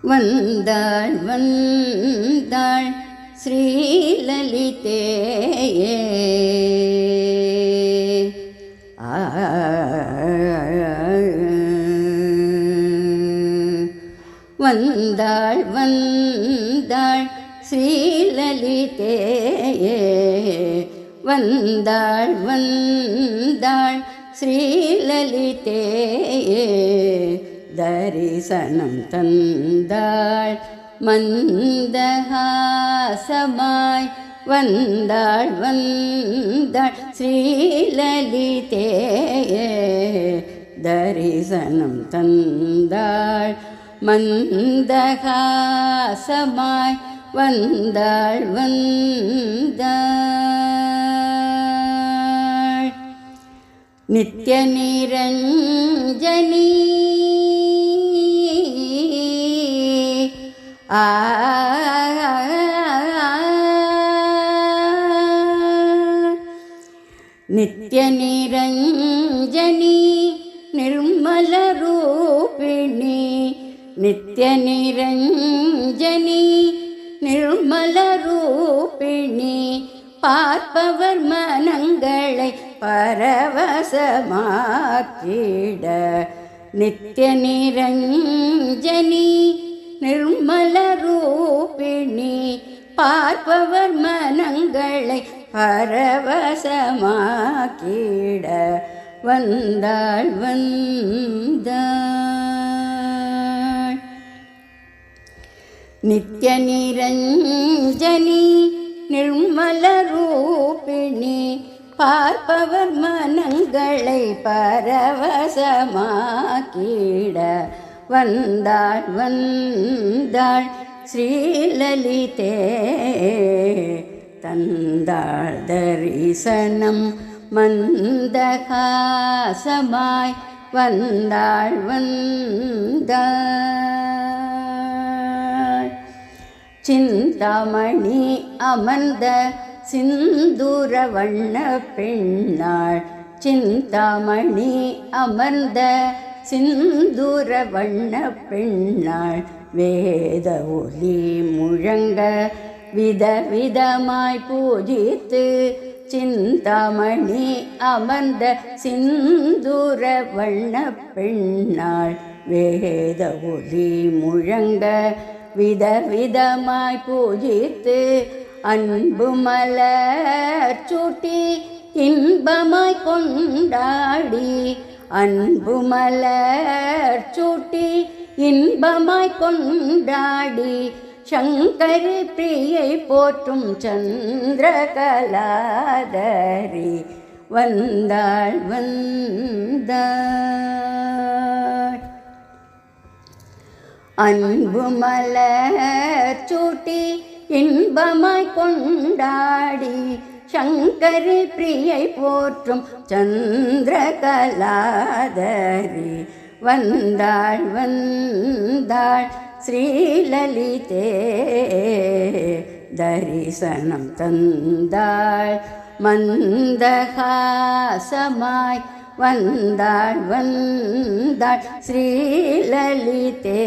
வந்தாள் வந்தாள் ஸ்ரீலலிதேயே வந்தாள் வந்தாள் ஸ்ரீலலிதேயே வந்தாள் வந்தாள் ஸ்ரீலலிதேயே தரிசனம் தந்தாள் மந்தஹாசமாய் வந்தாள் வந்தாள் ஸ்ரீலலிதேயே தரிசனம் தந்தாள் மந்தஹாசமாய் வந்தாள் வந்தாள் நித்ய நிரஞ்சனி நித்ய நிரஞ்சனி நிர்மல ரூபிணி நித்ய நிரஞ்சனி நிர்மல ரூபிணி பார்ப்பவர் மனங்களை பரவசமாக்கிட நித்ய நிரஞ்சனி நிர்மல ரூபிணி பார்ப்பவர் மனங்களை பரவசமாக்கிட வந்தாள் வந்தாள் நித்ய நிரஞ்சனி நிர்மல ரூபிணி பார்ப்பவர் மனங்களை பரவசமாக்கிட வந்தாள் வந்தாள் ஸ்ரீலலிதே தந்தாள் தரிசனம் மந்தஹாசமாய் வந்தாள் வந்தாள் சிந்தாமணி அமர்ந்த சிந்தூர வண்ண பெண்ணாள் சிந்தாமணி அமர்ந்த சிந்தூர வண்ண பெண்ணாள் வேத ஒலி முழங்க விதவிதமாய் பூஜித்து சிந்தாமணி அமர்ந்த சிந்தூர வண்ண பெண்ணாள் வேத ஒலி முழங்க விதவிதமாய் பூஜித்து அன்பு மலர் சூட்டி இன்பமாய் கொண்டாடி அன்பு மலர் சூட்டி இன்பமாய் கொண்டாடி சங்கரி பிரியை போற்றும் சந்திரகலாதரி வந்தாள் வந்தாள் அன்பு மலர் சூட்டி இன்பமாய் கொண்டாடி சங்கரி பிரியை போற்றும் சந்திரகலாதரி வந்தாள் வந்தாள் ஸ்ரீலலிதே தரிசனம் தந்தாள் மந்தஹாசமாய் வந்தாள் வந்தாள் ஸ்ரீலலிதே